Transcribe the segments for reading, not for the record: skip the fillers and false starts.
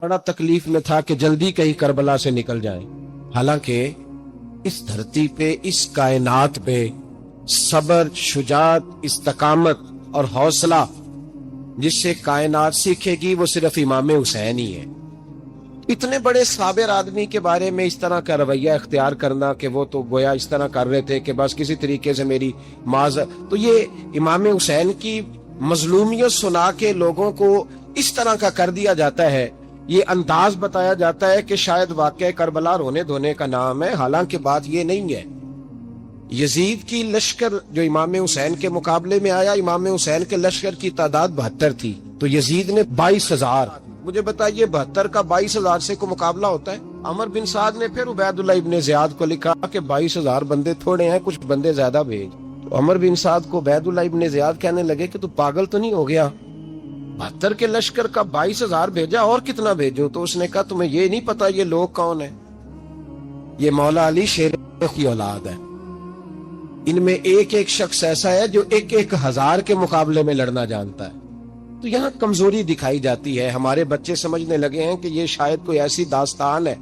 بڑا تکلیف میں تھا کہ جلدی کہیں کربلا سے نکل جائیں. حالانکہ اس دھرتی پہ، اس کائنات پہ صبر، شجاعت، استقامت اور حوصلہ جس سے کائنات سیکھے گی وہ صرف امام حسین ہی ہے. اتنے بڑے صابر آدمی کے بارے میں اس طرح کا رویہ اختیار کرنا کہ وہ تو گویا اس طرح کر رہے تھے کہ بس کسی طریقے سے میری تو یہ امام حسین کی مظلومیت سنا کے لوگوں کو اس طرح کا کر دیا جاتا ہے. یہ انداز بتایا جاتا ہے کہ شاید واقعہ کربلا رونے دھونے کا نام ہے، حالانکہ بات یہ نہیں ہے. یزید کی لشکر جو امام حسین کے مقابلے میں آیا، امام حسین کے لشکر کی تعداد 72 تھی، تو یزید نے 22,000. مجھے بتائیے 72 کا 22,000 سے کو مقابلہ ہوتا ہے؟ عمر بن سعد نے پھر عبید اللہ ابن زیاد کو لکھا کہ 22,000 بندے تھوڑے ہیں، کچھ بندے زیادہ بھیج. تو عمر بن سعد کو عبید اللہ ابن زیاد کہنے لگے کہ تو پاگل تو نہیں ہو گیا، 72 کے لشکر کا 22,000 بھیجا، اور کتنا بھیجو؟ تو اس نے کہا تمہیں یہ نہیں پتا یہ لوگ کون ہیں؟ یہ مولا علی شیر کی اولاد ہے. ان میں ایک ایک شخص ایسا ہے جو 1,000 کے مقابلے میں لڑنا جانتا ہے. تو یہاں کمزوری دکھائی جاتی ہے. ہمارے بچے سمجھنے لگے ہیں کہ یہ شاید کوئی ایسی داستان ہے،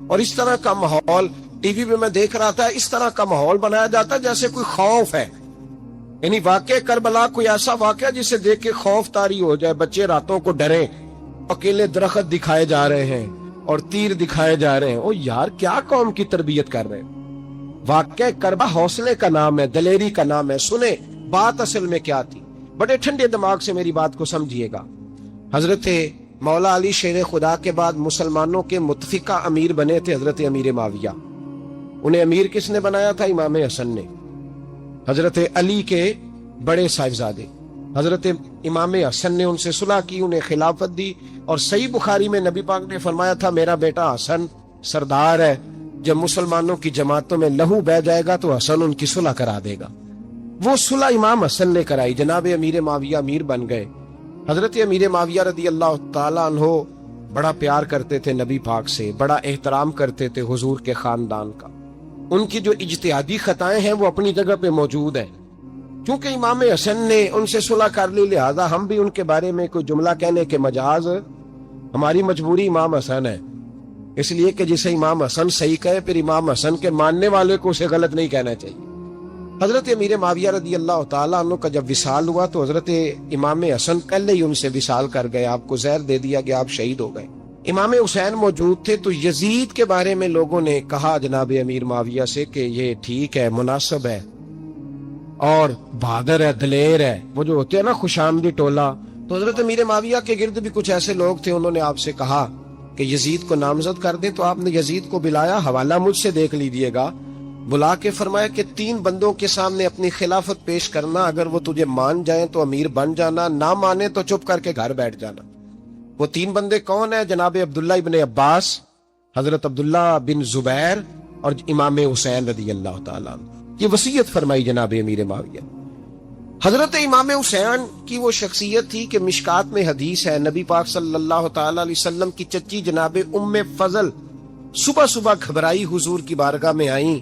اور اس طرح کا ماحول ٹی وی پہ میں دیکھ رہا تھا، اس طرح کا ماحول بنایا جاتا ہے جیسے کوئی خوف ہے. یعنی واقع کربلا کوئی ایسا واقعہ جسے دیکھ کے خوف طاری ہو جائے، بچے راتوں کو ڈریں، اکیلے درخت دکھائے جا رہے ہیں اور تیر دکھائے جا رہے ہیں. او یار، کیا قوم کی تربیت کر رہے ہیں؟ واقعہ کربلا حوصلے کا نام ہے، دلیری کا نام ہے. سنیں بات اصل میں کیا تھی، بڑے ٹھنڈے دماغ سے میری بات کو سمجھیے گا. حضرت مولا علی شیر خدا کے بعد مسلمانوں کے متفقہ امیر بنے تھے حضرت امیر معاویہ. انہیں امیر کس نے بنایا تھا؟ امام حسن نے. حضرت علی کے بڑے صاحبزادے حضرت امام حسن نے ان سے صلح کی، انہیں خلافت دی. اور صحیح بخاری میں نبی پاک نے فرمایا تھا میرا بیٹا حسن سردار ہے، جب مسلمانوں کی جماعتوں میں لہو بہ جائے گا تو حسن ان کی صلح کرا دے گا. وہ صلح امام حسن نے کرائی، جناب امیر معاویہ امیر بن گئے. حضرت امیر معاویہ رضی اللہ تعالیٰ عنہ بڑا پیار کرتے تھے نبی پاک سے، بڑا احترام کرتے تھے حضور کے خاندان کا. ان کی جو اجتہادی خطائیں ہیں وہ اپنی جگہ پہ موجود ہیں. چونکہ امام حسن نے ان سے صلح کر لی، لہذا ہم بھی ان کے بارے میں کوئی جملہ کہنے کے مجاز، ہماری مجبوری امام حسن ہے. اس لیے کہ جسے امام حسن صحیح کہے پھر امام حسن کے ماننے والے کو اسے غلط نہیں کہنا چاہیے. حضرت امیر معاویہ رضی اللہ تعالیٰ عنہ کا جب وصال ہوا تو حضرت امام حسن پہلے ہی ان سے وصال کر گئے، آپ کو زہر دے دیا گیا، آپ شہید ہو گئے. امام حسین موجود تھے. تو یزید کے بارے میں لوگوں نے کہا جناب امیر معاویہ سے کہ یہ ٹھیک ہے، مناسب ہے اور بہادر ہے، دلیر ہے، وہ جو ہوتے ہیں نا خوش آمدی ٹولہ. تو حضرت امیر معاویہ کے گرد بھی کچھ ایسے لوگ تھے، انہوں نے آپ سے کہا کہ یزید کو نامزد کر دیں. تو آپ نے یزید کو بلایا، حوالہ مجھ سے دیکھ لیجیے گا. بلا کے فرمایا کہ 3 بندوں کے سامنے اپنی خلافت پیش کرنا، اگر وہ تجھے مان جائیں تو امیر بن جانا، نہ مانے تو چپ کر کے گھر بیٹھ جانا. وہ 3 بندے کون ہیں؟ جناب عبداللہ ابن عباس، حضرت عبداللہ بن زبیر اور امام حسین رضی اللہ تعالیٰ عنہ. یہ وصیت فرمائی جناب امیر معاویہ. حضرت امام حسین کی وہ شخصیت تھی کہ مشکات میں حدیث ہے، نبی پاک صلی اللہ تعالیٰ علیہ وسلم کی چچی جناب ام فضل صبح صبح گھبرائی حضور کی بارگاہ میں آئیں،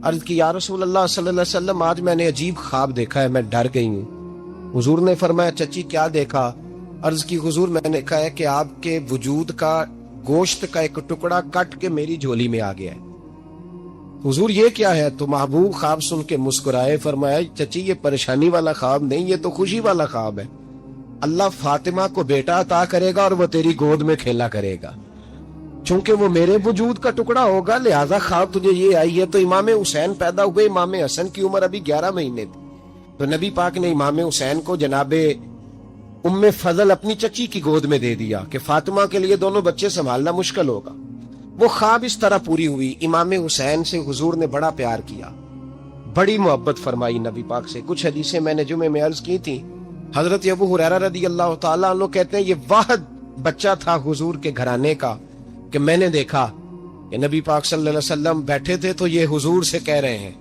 عرض کی یا رسول اللہ صلی اللہ علیہ وسلم آج میں نے عجیب خواب دیکھا ہے، میں ڈر گئی ہوں. حضور نے فرمایا چچی کیا دیکھا؟ عرض کی حضور میں نے کہا ہے کہ آپ کے وجود کا گوشت کا ایک ٹکڑا کٹ کے میری جھولی میں آ گیا ہے. حضور یہ کیا ہے؟ تو محبوب خواب سن کے مسکرائے، فرمایا چچی یہ پریشانی والا خواب نہیں، یہ تو خوشی والا خواب ہے. اللہ فاطمہ کو بیٹا عطا کرے گا اور وہ تیری گود میں کھیلا کرے گا. چونکہ وہ میرے وجود کا ٹکڑا ہوگا لہذا خواب تجھے یہ آئی ہے. تو امام حسین پیدا ہوئے، امام حسن کی عمر ابھی 11 مہینے تھی. تو نبی پاک نے امام حسین کو جناب ام فضل اپنی چچی کی گود میں دے دیا کہ فاطمہ کے لیے دونوں بچے سنبھالنا مشکل ہوگا. وہ خواب اس طرح پوری ہوئی. امام حسین سے حضور نے بڑا پیار کیا، بڑی محبت فرمائی نبی پاک سے. کچھ حدیثیں میں نے جمعے میں عرض کی تھی. حضرت ابو ہریرہ رضی اللہ تعالیٰ عنہ کہتے ہیں یہ واحد بچہ تھا حضور کے گھرانے کا کہ میں نے دیکھا کہ نبی پاک صلی اللہ علیہ وسلم بیٹھے تھے تو یہ حضور سے کہہ رہے ہیں،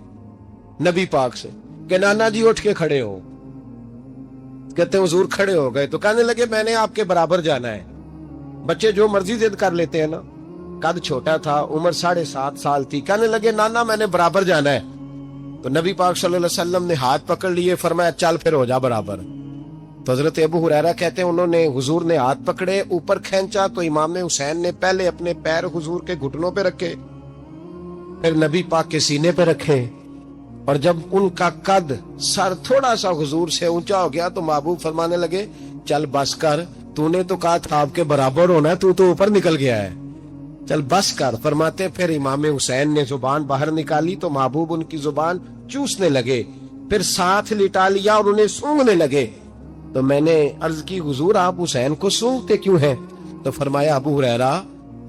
نبی پاک سے کہ نانا جی اٹھ کے کھڑے ہو. کہتے ہیں حضور کھڑے ہو گئے تو کہنے لگے میں نے آپ کے برابر جانا ہے. بچے جو مرضی ضد کر لیتے ہیں نا. قد چھوٹا تھا، عمر 7.5 سال تھی. کہنے لگے نانا میں نے برابر جانا ہے. تو نبی پاک صلی اللہ علیہ وسلم نے ہاتھ پکڑ لیے، فرمایا چل پھر ہو جا برابر. تو حضرت ابو ہریرہ کہتے ہیں انہوں نے حضور نے ہاتھ پکڑے اوپر کھینچا تو امام حسین نے پہلے اپنے پیر حضور کے گھٹنوں پہ رکھے، پھر نبی پاک کے سینے پہ رکھے، اور جب ان کا قد سر تھوڑا سا حضور سے اونچا ہو گیا تو محبوب فرمانے لگے چل بس کر، تو نے تو کہا تھا آپ کے برابر ہونا ہے، تو اوپر نکل گیا ہے، چل بس کر۔ فرماتے پھر امام حسین نے زبان باہر نکالی تو محبوب ان کی زبان چوسنے لگے، پھر ساتھ لٹا لیا اور انہیں سونگھنے لگے۔ تو میں نے عرض کی حضور آپ حسین کو سونگھتے کیوں ہیں؟ تو فرمایا ابو ہریرہ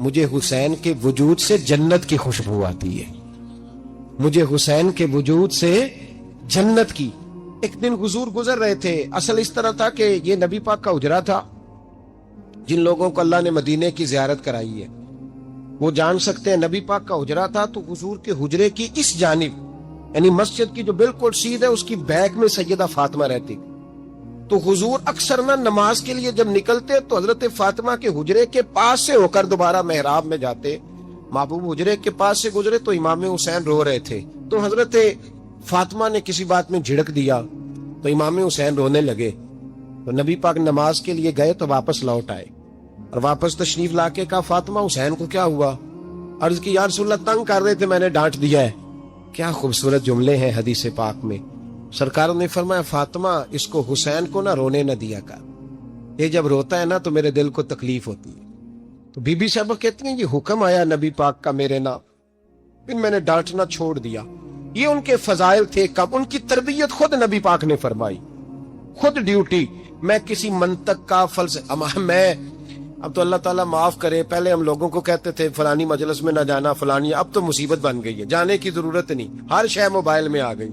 مجھے حسین کے وجود سے جنت کی خوشبو آتی ہے، مجھے حسین کے وجود سے جنت کی۔ ایک دن حضور گزر رہے تھے، اصل اس طرح تھا کہ یہ نبی پاک کا حجرہ تھا، جن لوگوں کو اللہ نے مدینے کی زیارت کرائی ہے وہ جان سکتے ہیں نبی پاک کا حجرہ تھا۔ تو حضور کے حجرے کی اس جانب یعنی مسجد کی جو بالکل سیدھ ہے اس کی بیک میں سیدہ فاطمہ رہتی، تو حضور اکثر نہ نماز کے لیے جب نکلتے تو حضرت فاطمہ کے حجرے کے پاس سے ہو کر دوبارہ محراب میں جاتے۔ محبوب حجرے کے پاس سے گزرے تو امام حسین رو رہے تھے، تو حضرت فاطمہ نے کسی بات میں جھڑک دیا تو امام حسین رونے لگے، تو نبی پاک نماز کے لیے گئے تو واپس لوٹ آئے اور واپس تشریف لا کے کہا فاطمہ حسین کو کیا ہوا؟ عرض کی یا رسول اللہ تنگ کر رہے تھے میں نے ڈانٹ دیا ہے۔ کیا خوبصورت جملے ہیں حدیث پاک میں، سرکاروں نے فرمایا فاطمہ اس کو حسین کو نہ رونے نہ دیا کر، یہ جب روتا ہے نا تو میرے دل کو تکلیف ہوتی ہے۔ تو بی بی صاحبہ کہتی ہیں یہ حکم آیا نبی پاک کا میرے نام، پھر میں نے ڈانٹنا چھوڑ دیا۔ یہ ان کے فضائل تھے، کب ان کی تربیت خود نبی پاک نے فرمائی، خود ڈیوٹی۔ میں کسی منطق کا میں اب تو اللہ تعالیٰ معاف کرے، پہلے ہم لوگوں کو کہتے تھے فلانی مجلس میں نہ جانا فلانی، اب تو مصیبت بن گئی ہے، جانے کی ضرورت نہیں، ہر شے موبائل میں آ گئی۔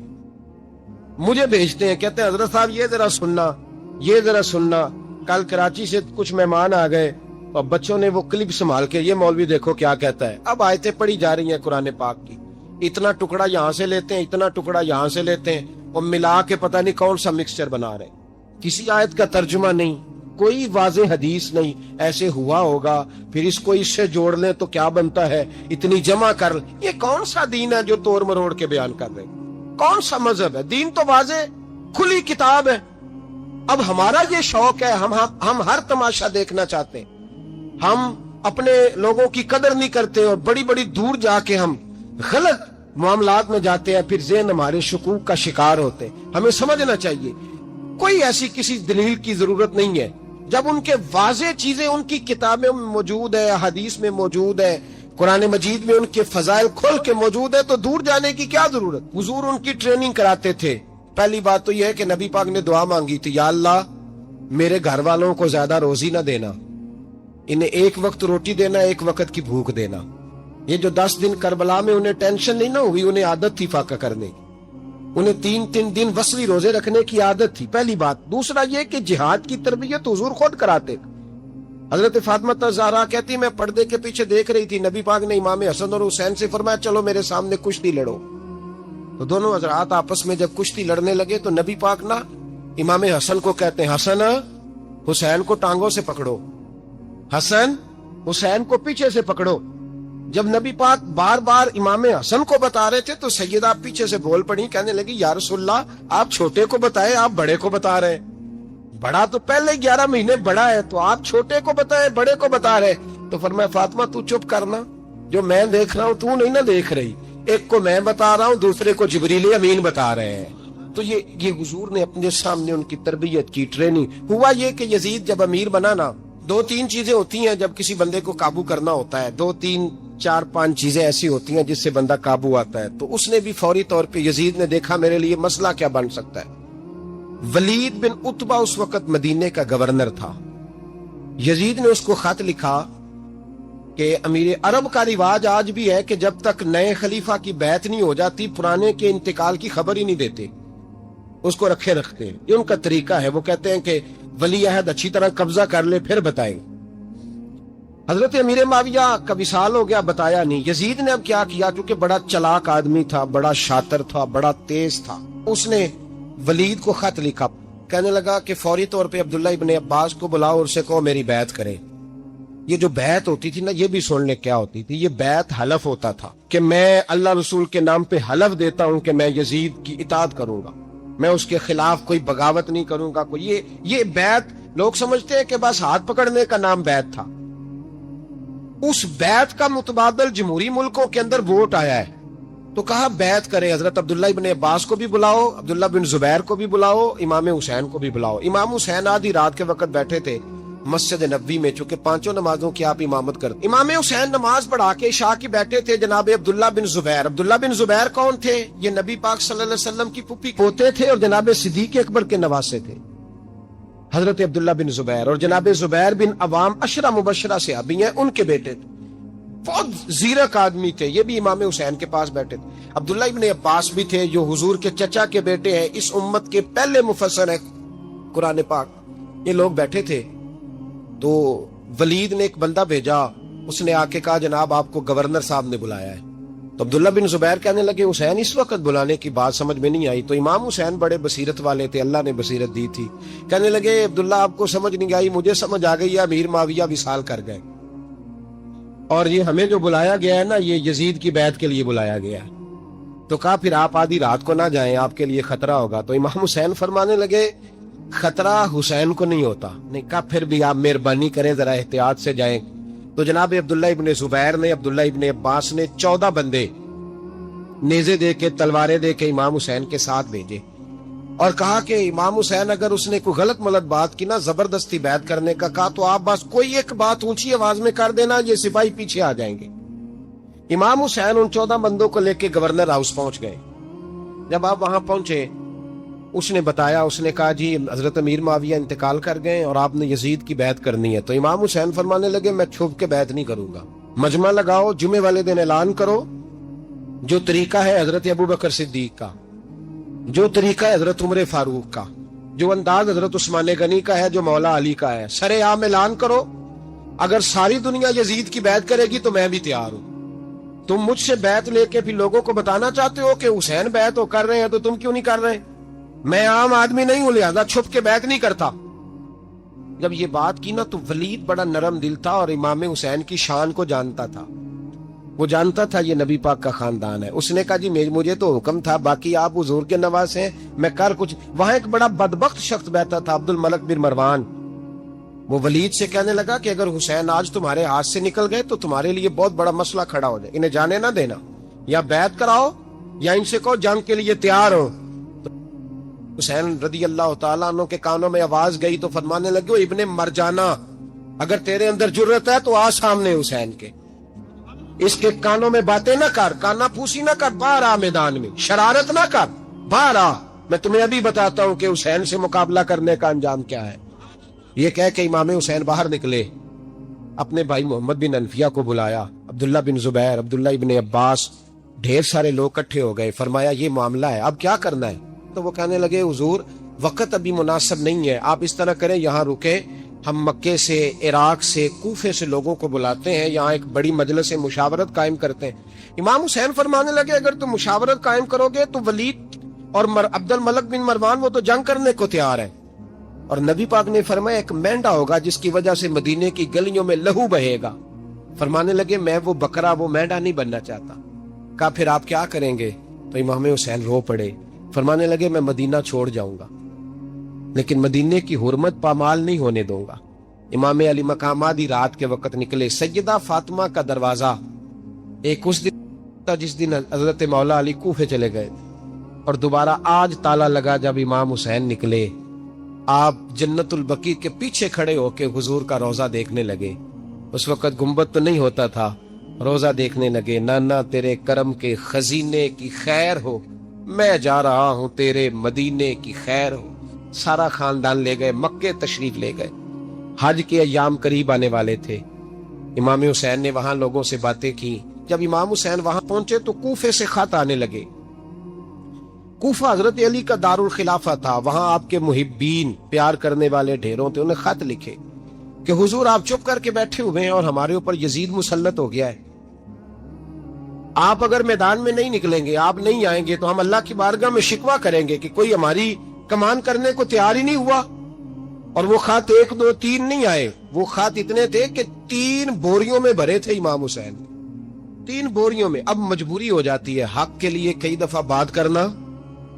مجھے بھیجتے ہیں کہتے ہیں حضرت صاحب یہ ذرا سننا، یہ ذرا سننا، کل کراچی سے کچھ مہمان آ گئے اور بچوں نے وہ کلپ سنبھال کے یہ مولوی دیکھو کیا کہتا ہے۔ اب آیتیں پڑھی جا رہی ہیں قرآن پاک کی، اتنا ٹکڑا یہاں سے لیتے ہیں، اتنا ٹکڑا یہاں سے لیتے ہیں اور ملا کے پتہ نہیں کون سا مکسچر بنا رہے ہیں، کسی آیت کا ترجمہ نہیں، کوئی واضح حدیث نہیں، ایسے ہوا ہوگا پھر اس کو اس سے جوڑ لیں تو کیا بنتا ہے، اتنی جمع کر لیں۔ یہ کون سا دین ہے جو توڑ مروڑ کے بیان کر رہے ہیں؟ کون سا مذہب ہے؟ دین تو واضح کھلی کتاب ہے۔ اب ہمارا یہ شوق ہے، ہم ہر تماشا دیکھنا چاہتے ہیں، ہم اپنے لوگوں کی قدر نہیں کرتے اور بڑی بڑی دور جا کے ہم غلط معاملات میں جاتے ہیں، پھر ذہن ہمارے شکوک کا شکار ہوتے ہیں۔ ہمیں سمجھنا چاہیے کوئی ایسی کسی دلیل کی ضرورت نہیں ہے، جب ان کے واضح چیزیں ان کی کتابیں میں موجود ہے، حدیث میں موجود ہے، قرآن مجید میں ان کے فضائل کھل کے موجود ہے، تو دور جانے کی کیا ضرورت؟ حضور ان کی ٹریننگ کراتے تھے۔ پہلی بات تو یہ ہے کہ نبی پاک نے دعا مانگی تھی، یا اللہ میرے گھر والوں کو زیادہ روزی نہ دینا، انہیں ایک وقت روٹی دینا، ایک وقت کی بھوک دینا۔ یہ جو 10 دن کربلا میں انہیں ٹینشن نہیں نہ ہوئی، انہیں عادت تھی فاقہ کرنے کی، انہیں 3 دن وصلی روزے رکھنے کی عادت تھی، پہلی بات۔ دوسرا یہ کہ جہاد کی تربیت حضور خود کراتے۔ حضرت فاطمہ زہرا کہتی میں پردے کے پیچھے دیکھ رہی تھی، نبی پاک نے امام حسن اور حسین سے فرمایا چلو میرے سامنے کشتی لڑو، تو دونوں حضرات آپس میں جب کشتی لڑنے لگے تو نبی پاک نا امام حسن کو کہتے ہیں حسن حسین کو ٹانگوں سے پکڑو، حسن حسین کو پیچھے سے پکڑو۔ جب نبی پاک بار بار امام حسن کو بتا رہے تھے تو سیدہ پیچھے سے بول پڑی، کہنے لگی یا رسول اللہ آپ چھوٹے کو بتائے، آپ بڑے کو بتا رہے ہیں، بڑا تو پہلے 11 مہینے بڑا ہے، تو آپ چھوٹے کو بتائے بڑے کو بتا رہے۔ تو فرمایا فاطمہ تو چپ کرنا، جو میں دیکھ رہا ہوں تو نہیں نہ دیکھ رہی، ایک کو میں بتا رہا ہوں دوسرے کو جبریل امین بتا رہے ہیں۔ تو یہ حضور نے اپنے سامنے ان کی تربیت کی، ٹریننگ۔ ہوا یہ کہ یزید جب امیر بنا نا، 2-3 چیزیں ہوتی ہیں جب کسی بندے کو قابو کرنا ہوتا ہے، 2-3-4-5 چیزیں ایسی ہوتی ہیں جس سے بندہ قابو آتا ہے۔ تو اس نے بھی فوری طور پہ یزید نے دیکھا میرے لیے مسئلہ کیا بن سکتا ہے۔ ولید بن عتبہ اس وقت مدینے کا گورنر تھا، یزید نے اس کو خط لکھا کہ امیر عرب کا رواج آج بھی ہے کہ جب تک نئے خلیفہ کی بیعت نہیں ہو جاتی پرانے کے انتقال کی خبر ہی نہیں دیتے، اس کو رکھے رکھتے ہیں، یہ ان کا طریقہ ہے۔ وہ کہتے ہیں کہ ولی عہد اچھی طرح قبضہ کر لے پھر بتائیں۔ حضرت امیر معاویہ کا وصال ہو گیا، بتایا نہیں۔ یزید نے اب کیا کیا، کیونکہ بڑا چلاک آدمی تھا، بڑا شاطر تھا، بڑا تیز تھا، اس نے ولید کو خط لکھا، کہنے لگا کہ فوری طور پہ عبداللہ ابن عباس کو بلاؤ اور اسے کہو میری بیعت کرے۔ یہ جو بیعت ہوتی تھی نا، یہ بھی سن لے کیا ہوتی تھی، یہ بیعت حلف ہوتا تھا کہ میں اللہ رسول کے نام پہ حلف دیتا ہوں کہ میں یزید کی اطاعت کروں گا۔ میں اس کے خلاف کوئی بغاوت نہیں کروں گا. کوئی یہ بیعت لوگ سمجھتے ہیں کہ بس ہاتھ پکڑنے کا نام بیعت تھا. اس بیعت کا متبادل جمہوری ملکوں کے اندر ووٹ آیا ہے تو کہا بیعت کرے. حضرت عبداللہ ابن عباس کو بھی بلاؤ, عبداللہ بن زبیر کو بھی بلاؤ, امام حسین کو بھی بلاؤ. امام حسین آدھی رات کے وقت بیٹھے تھے مسجد نبوی میں, چونکہ 5 نمازوں کی آپ امامت کرتے. امام حسین نماز پڑھا کے عشاء کی بیٹھے تھے جناب عبداللہ بن زبیر. عبداللہ بن زبیر کون تھے؟ یہ نبی پاک صلی اللہ علیہ وسلم کی پھوپھی پوتے تھے اور جناب صدیق اکبر کے نواسے تھے. حضرت عبداللہ بن زبیر اور جناب زبیر بن عوام عشرہ مبشرہ صحابی ہیں, ان کے بیٹے تھے. بہت زیرک آدمی تھے, یہ بھی امام حسین کے پاس بیٹھے تھے. عبداللہ ابن عباس بھی تھے جو حضور کے چچا کے بیٹے ہیں, اس امت کے پہلے مفسر ہیں قرآن پاک. یہ لوگ بیٹھے تھے تو ولید نے ایک بندہ بھیجا, اس نے آ کے کہا جناب آپ کو گورنر صاحب نے بلایا ہے. تو عبداللہ بن زبیر کہنے لگے حسین اس وقت بلانے کی بات سمجھ میں نہیں آئی. تو امام حسین بڑے بصیرت والے تھے, اللہ نے بصیرت دی تھی. کہنے لگے عبداللہ آپ کو سمجھ نہیں آئی, مجھے سمجھ آ گئی ہے, امیر معاویہ وصال کر گئے اور یہ ہمیں جو بلایا گیا ہے نا یہ یزید کی بیعت کے لیے بلایا گیا ہے. تو کہا پھر آپ آدھی رات کو نہ جائیں, آپ کے لیے خطرہ ہوگا. تو امام حسین فرمانے لگے خطرہ حسین کو نہیں ہوتا. نہیں, کہا پھر بھی آپ مہربانی کریں ذرا احتیاط سے جائیں. تو جناب عبداللہ ابن زبیر نے, عبداللہ ابن عباس نے 14 بندے نیزے دے کے تلواریں دے کے امام حسین کے ساتھ بھیجے اور کہا کہ امام حسین اگر اس نے کوئی غلط ملت بات کی نا, زبردستی بیعت کرنے کا کہا, تو آپ بس کوئی ایک بات اونچی آواز میں کر دینا, یہ سپاہی پیچھے آ جائیں گے. امام حسین ان 14 بندوں کو لے کے گورنر ہاؤس پہنچ گئے. جب آپ وہاں پہنچے اس نے بتایا, اس نے کہا جی حضرت امیر معاویہ انتقال کر گئے اور آپ نے یزید کی بیعت کرنی ہے. تو امام حسین فرمانے لگے میں چھپ کے بیعت نہیں کروں گا, مجمع لگاؤ, جمعے والے دن اعلان کرو. جو طریقہ ہے حضرت ابوبکر صدیق کا, جو طریقہ ہے حضرت عمر فاروق کا, جو انداز حضرت عثمان غنی کا ہے, جو مولا علی کا ہے, سرے عام اعلان کرو. اگر ساری دنیا یزید کی بیعت کرے گی تو میں بھی تیار ہوں. تم مجھ سے بیعت لے کے پھر لوگوں کو بتانا چاہتے ہو کہ حسین بیعت ہو کر رہے ہیں تو تم کیوں نہیں کر رہے؟ میں عام آدمی نہیں ہوں, لہذا چھپ کے بیعت نہیں کرتا. جب یہ بات کی نا تو ولید بڑا نرم دل تھا اور امام حسین کی شان کو جانتا تھا. وہ جانتا تھا یہ نبی پاک کا خاندان ہے. اس نے کہا جی مجھے تو حکم تھا, باقی آپ حضور کے نواز ہیں, میں کر کچھ. وہاں ایک بڑا بدبخت شخص بیٹھا تھا, عبد الملک بن مروان. وہ ولید سے کہنے لگا کہ اگر حسین آج تمہارے ہاتھ سے نکل گئے تو تمہارے لیے بہت بڑا مسئلہ کھڑا ہو جائے, انہیں جانے نہ دینا, یا بیعت کراؤ یا ان سے کہو جنگ کے لیے تیار ہو. حسین رضی اللہ تعالیٰ عنہ کے کانوں میں آواز گئی تو فرمانے لگے ابن مرجانہ, اگر تیرے اندر جرت ہے تو آ سامنے حسین کے, اس کے کانوں میں باتیں نہ کر, کانا پھوسی نہ کر, باہر آ میدان میں, شرارت نہ کر, باہر آ, میں تمہیں ابھی بتاتا ہوں کہ حسین سے مقابلہ کرنے کا انجام کیا ہے. یہ کہہ کہ امام حسین باہر نکلے, اپنے بھائی محمد بن انفیہ کو بلایا, عبداللہ بن زبیر, عبداللہ ابن عباس, ڈھیر سارے لوگ اکٹھے ہو گئے. فرمایا یہ معاملہ ہے, اب کیا کرنا ہے؟ تو وہ کہنے لگے حضور وقت ابھی مناسب نہیں ہے, آپ اس طرح کریں یہاں رکے, ہم مکے سے, عراق سے, کوفے سے لوگوں کو بلاتے ہیں, یہاں ایک بڑی مجلس مشاورت قائم کرتے ہیں. امام حسین فرمانے لگے اگر تم مشاورت قائم کرو گے تو ولید اور عبد الملک بن مروان وہ تو جنگ کرنے کو تیار ہیں, اور نبی پاک نے فرمایا ایک مینڈا ہوگا جس کی وجہ سے مدینے کی گلیوں میں لہو بہے گا. فرمانے لگے میں وہ بکرا, وہ مینڈا نہیں بننا چاہتا. کہا پھر آپ کیا کریں گے؟ تو امام حسین رو پڑے, فرمانے لگے میں مدینہ چھوڑ جاؤں گا لیکن مدینے کی حرمت پامال نہیں ہونے دوں گا. امام علی مقام آدھی رات کے وقت نکلے. سیدہ فاطمہ کا دروازہ ایک اس دن تھا جس دن حضرت مولا علی کوفے چلے گئے, اور دوبارہ آج تالا لگا جب امام حسین نکلے. آپ جنت البقیع کے پیچھے کھڑے ہو کے حضور کا روضہ دیکھنے لگے. اس وقت گنبد تو نہیں ہوتا تھا, روضہ دیکھنے لگے. نانا تیرے کرم کے خزینے کی خیر ہو, میں جا رہا ہوں تیرے مدینے کی خیر ہو. سارا خاندان لے گئے, مکے تشریف لے گئے. حج کے ایام قریب آنے والے تھے. امام حسین نے وہاں لوگوں سے باتیں کی. جب امام حسین وہاں پہنچے تو کوفے سے خط آنے لگے. کوفہ حضرت علی کا دار الخلافہ تھا, وہاں آپ کے محبین, پیار کرنے والے ڈھیروں تھے. انہیں خط لکھے کہ حضور آپ چپ کر کے بیٹھے ہوئے ہیں اور ہمارے اوپر یزید مسلط ہو گیا ہے. آپ اگر میدان میں نہیں نکلیں گے, آپ نہیں آئیں گے تو ہم اللہ کی بارگاہ میں شکوہ کریں گے کہ کوئی ہماری کمان کرنے کو تیار ہی نہیں ہوا. اور وہ خط 1 2 3 نہیں آئے, وہ خط اتنے تھے کہ 3 بوریوں میں بھرے تھے امام حسین, 3 بوریوں میں. اب مجبوری ہو جاتی ہے حق کے لیے کئی دفعہ بات کرنا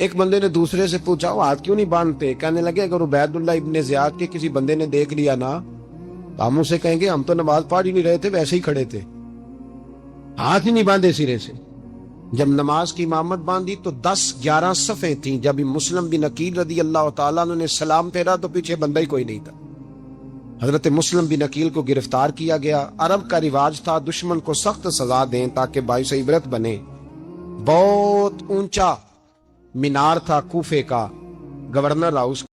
ایک بندے نے دوسرے سے پوچھا وہ ہاتھ کیوں نہیں باندھتے؟ کہنے لگے اگر عبید اللہ ابن زیاد کے کسی بندے نے دیکھ لیا نا تو ہم اسے کہیں گے ہم تو نماز پڑھ ہی نہیں رہے تھے، ویسے ہی کھڑے تھے، ہاتھ ہی نہیں باندھے سرے سے۔ جب نماز کی امامت باندھی تو 10-11 صفیں تھیں۔ جب مسلم بن عقیل رضی اللہ تعالیٰ عنہ نے سلام پھیرا تو پیچھے بندہ ہی کوئی نہیں تھا۔ حضرت مسلم بن عقیل کو گرفتار کیا گیا۔ عرب کا رواج تھا دشمن کو سخت سزا دیں تاکہ باعث عبرت بنے۔ بہت اونچا مینار تھا کوفے کا، گورنر ہاؤس